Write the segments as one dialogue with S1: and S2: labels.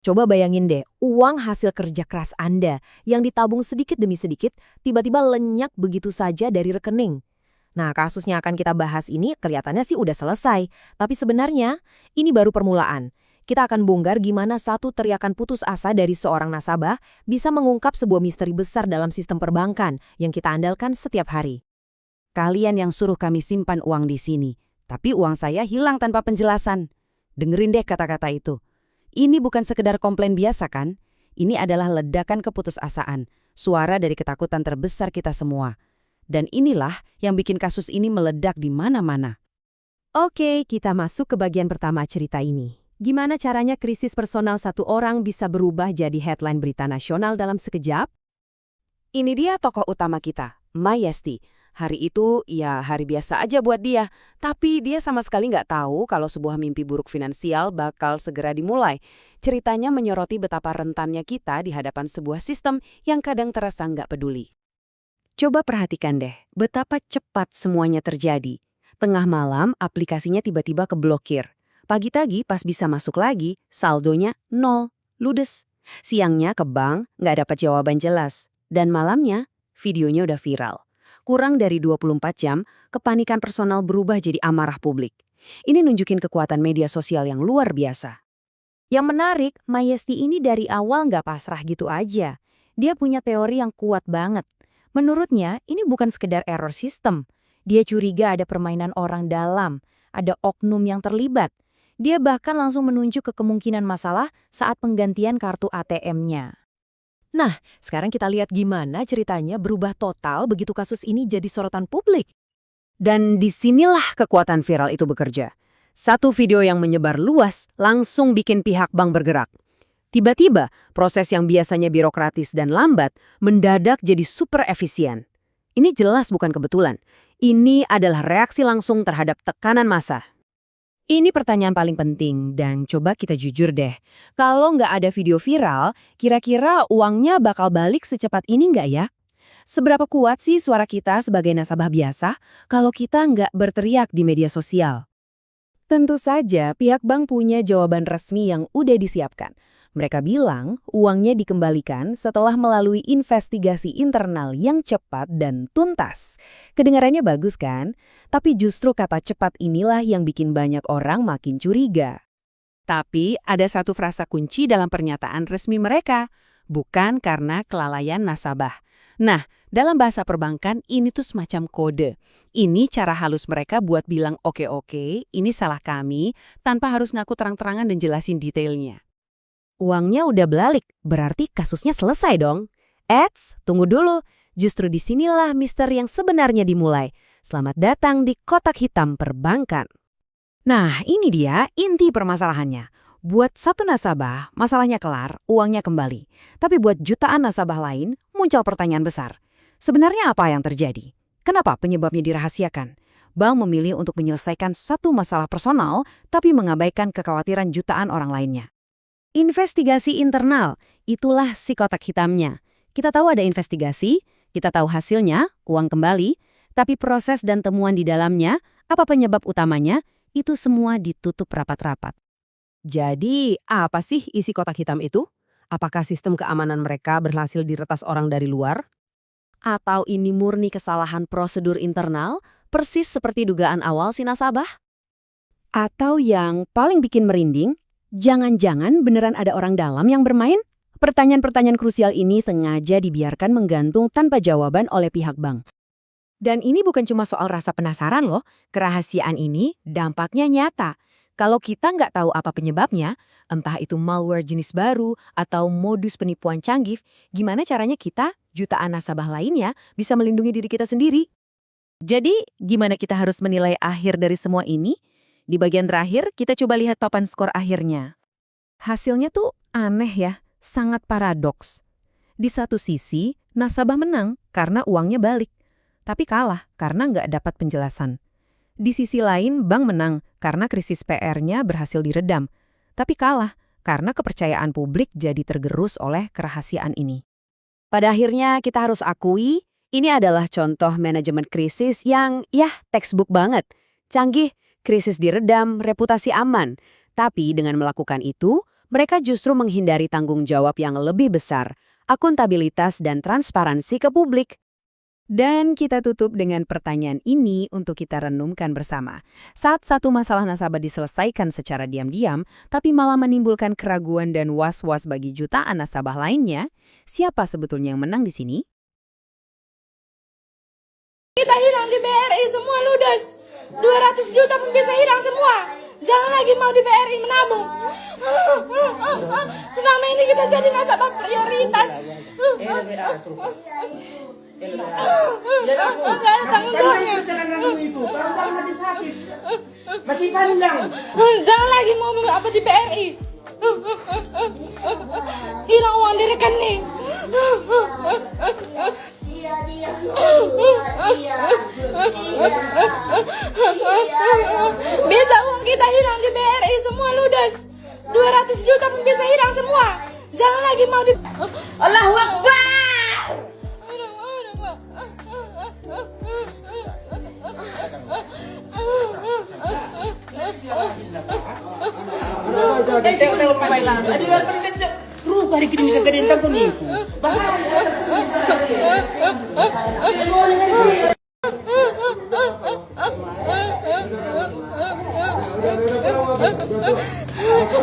S1: Coba bayangin deh, uang hasil kerja keras Anda yang ditabung sedikit demi sedikit tiba-tiba lenyap begitu saja dari rekening. Nah, kasus yang akan kita bahas ini kelihatannya sih udah selesai, tapi sebenarnya ini baru permulaan. Kita akan bongkar gimana satu teriakan putus asa dari seorang nasabah bisa mengungkap sebuah misteri besar dalam sistem perbankan yang kita andalkan setiap hari.
S2: Kalian yang suruh kami simpan uang di sini, tapi uang saya hilang tanpa penjelasan. Dengerin deh kata-kata itu. Ini bukan sekedar komplain biasa kan? Ini adalah ledakan keputusasaan, suara dari ketakutan terbesar kita semua. Dan inilah yang bikin kasus ini meledak di mana-mana.
S1: Oke, kita masuk ke bagian pertama cerita ini. Gimana caranya krisis personal satu orang bisa berubah jadi headline berita nasional dalam sekejap?
S2: Ini dia tokoh utama kita, Mayesti. Hari itu, ya hari biasa aja buat dia. Tapi dia sama sekali nggak tahu kalau sebuah mimpi buruk finansial bakal segera dimulai. Ceritanya menyoroti betapa rentannya kita di hadapan sebuah sistem yang kadang terasa nggak peduli. Coba perhatikan deh, betapa cepat semuanya terjadi. Tengah malam, aplikasinya tiba-tiba keblokir. Pagi-pagi pas bisa masuk lagi, saldonya 0, ludes. Siangnya ke bank, nggak dapat jawaban jelas. Dan malamnya, videonya udah viral. Kurang dari 24 jam, kepanikan personal berubah jadi amarah publik. Ini nunjukin kekuatan media sosial yang luar biasa.
S1: Yang menarik, Mayesti ini dari awal nggak pasrah gitu aja. Dia punya teori yang kuat banget. Menurutnya, ini bukan sekedar error sistem. Dia curiga ada permainan orang dalam, ada oknum yang terlibat. Dia bahkan langsung menunjuk ke kemungkinan masalah saat penggantian kartu ATM-nya. Nah, sekarang kita lihat gimana ceritanya berubah total begitu kasus ini jadi sorotan publik.
S2: Dan disinilah kekuatan viral itu bekerja. Satu video yang menyebar luas langsung bikin pihak bank bergerak. Tiba-tiba, proses yang biasanya birokratis dan lambat mendadak jadi super efisien. Ini jelas bukan kebetulan. Ini adalah reaksi langsung terhadap tekanan massa.
S1: Ini pertanyaan paling penting, dan coba kita jujur deh. Kalau nggak ada video viral, kira-kira uangnya bakal balik secepat ini nggak ya? Seberapa kuat sih suara kita sebagai nasabah biasa kalau kita nggak berteriak di media sosial? Tentu saja pihak bank punya jawaban resmi yang udah disiapkan. Mereka bilang uangnya dikembalikan setelah melalui investigasi internal yang cepat dan tuntas. Kedengarannya bagus kan? Tapi justru kata cepat inilah yang bikin banyak orang makin curiga.
S2: Tapi ada satu frasa kunci dalam pernyataan resmi mereka, bukan karena kelalaian nasabah. Nah, dalam bahasa perbankan ini tuh semacam kode. Ini cara halus mereka buat bilang oke, ini salah kami, tanpa harus ngaku terang-terangan dan jelasin detailnya.
S1: Uangnya udah balik, berarti kasusnya selesai dong. Eits, tunggu dulu. Justru disinilah misteri yang sebenarnya dimulai. Selamat datang di kotak hitam perbankan. Nah, ini dia inti permasalahannya. Buat satu nasabah, masalahnya kelar, uangnya kembali. Tapi buat jutaan nasabah lain, muncul pertanyaan besar. Sebenarnya apa yang terjadi? Kenapa penyebabnya dirahasiakan? Bank memilih untuk menyelesaikan satu masalah personal, tapi mengabaikan kekhawatiran jutaan orang lainnya. Investigasi internal, itulah si kotak hitamnya. Kita tahu ada investigasi, kita tahu hasilnya, uang kembali, tapi proses dan temuan di dalamnya, apa penyebab utamanya, itu semua ditutup rapat-rapat. Jadi, apa sih isi kotak hitam itu? Apakah sistem keamanan mereka berhasil diretas orang dari luar? Atau ini murni kesalahan prosedur internal, persis seperti dugaan awal si nasabah? Atau yang paling bikin merinding, jangan-jangan beneran ada orang dalam yang bermain? Pertanyaan-pertanyaan krusial ini sengaja dibiarkan menggantung tanpa jawaban oleh pihak bank. Dan ini bukan cuma soal rasa penasaran loh, kerahasiaan ini dampaknya nyata. Kalau kita nggak tahu apa penyebabnya, entah itu malware jenis baru atau modus penipuan canggih, gimana caranya kita, jutaan nasabah lainnya, bisa melindungi diri kita sendiri? Jadi, gimana kita harus menilai akhir dari semua ini? Di bagian terakhir, kita coba lihat papan skor akhirnya. Hasilnya tuh aneh ya, sangat paradoks. Di satu sisi, nasabah menang karena uangnya balik, tapi kalah karena nggak dapat penjelasan. Di sisi lain, bank menang karena krisis PR-nya berhasil diredam, tapi kalah karena kepercayaan publik jadi tergerus oleh kerahasiaan ini. Pada akhirnya, kita harus akui, ini adalah contoh manajemen krisis yang, textbook banget. Canggih, krisis diredam, reputasi aman. Tapi dengan melakukan itu, Mereka justru menghindari tanggung jawab yang lebih besar, akuntabilitas dan transparansi ke publik. Dan kita tutup dengan pertanyaan ini untuk kita renungkan bersama. Saat satu masalah nasabah diselesaikan secara diam-diam, tapi malah menimbulkan keraguan dan was-was bagi jutaan nasabah lainnya, siapa sebetulnya yang menang di sini?
S3: Kita hilang di BRI semua ludes. 200 juta pun bisa hilang semua. Jangan lagi mau di BRI menabung. Selama ini kita jadi nasabah prioritas. Enggak ada tanggung jawabnya.
S4: Masih panjang.
S3: Jangan lagi mau apa di BRI. Hilang uang di rekening. Bisa uang kita hilang di BRI semua ludes. 200 juta pun bisa hilang semua. Jangan lagi mau di Allahu Akbar.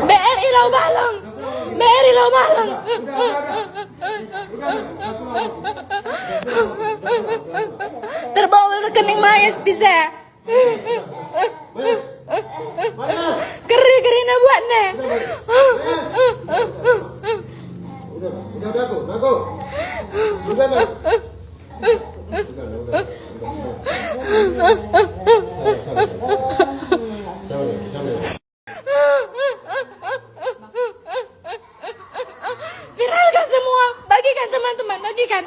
S3: BRI Lau Balang. BRI Lau Balang. Terbawa rekening Mayas bisa. Keri na buatnya. Viralkan semua, bagikan teman-teman, bagikan.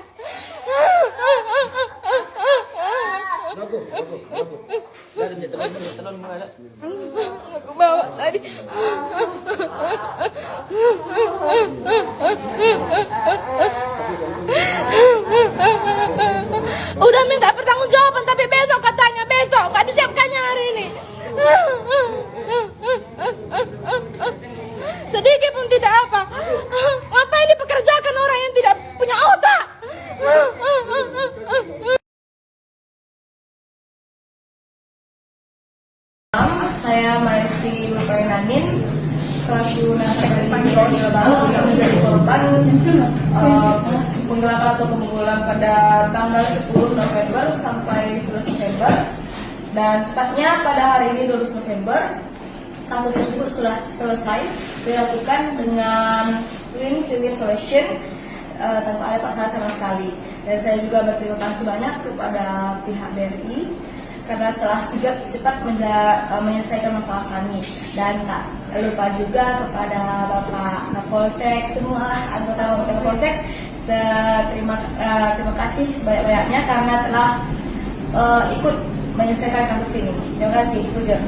S3: Aku bawa tadi. Udah minta pertanggungjawaban tapi besok katanya besok nggak disiapkannya hari ini. Sedikit pun tidak apa. Ngapain dipekerjakan orang yang tidak punya otak?
S5: Saya Mayesti Makainanin selaku nasabah Pinjol Balas yang menjadi korban penggelapan atau pembobolan pada tanggal 10 November sampai 11 November, dan tepatnya pada hari ini 12 November kasus tersebut sudah selesai dilakukan dengan win-to-win solution tanpa ada paksaan sama sekali. Dan saya juga berterima kasih banyak kepada pihak BRI karena telah sigap cepat menyelesaikan masalah kami, dan tak lupa juga kepada Bapak Kapolsek, semua anggota Kapolsek, terima kasih sebanyak-banyaknya karena telah ikut menyelesaikan kasus ini. Terima kasih, Puja.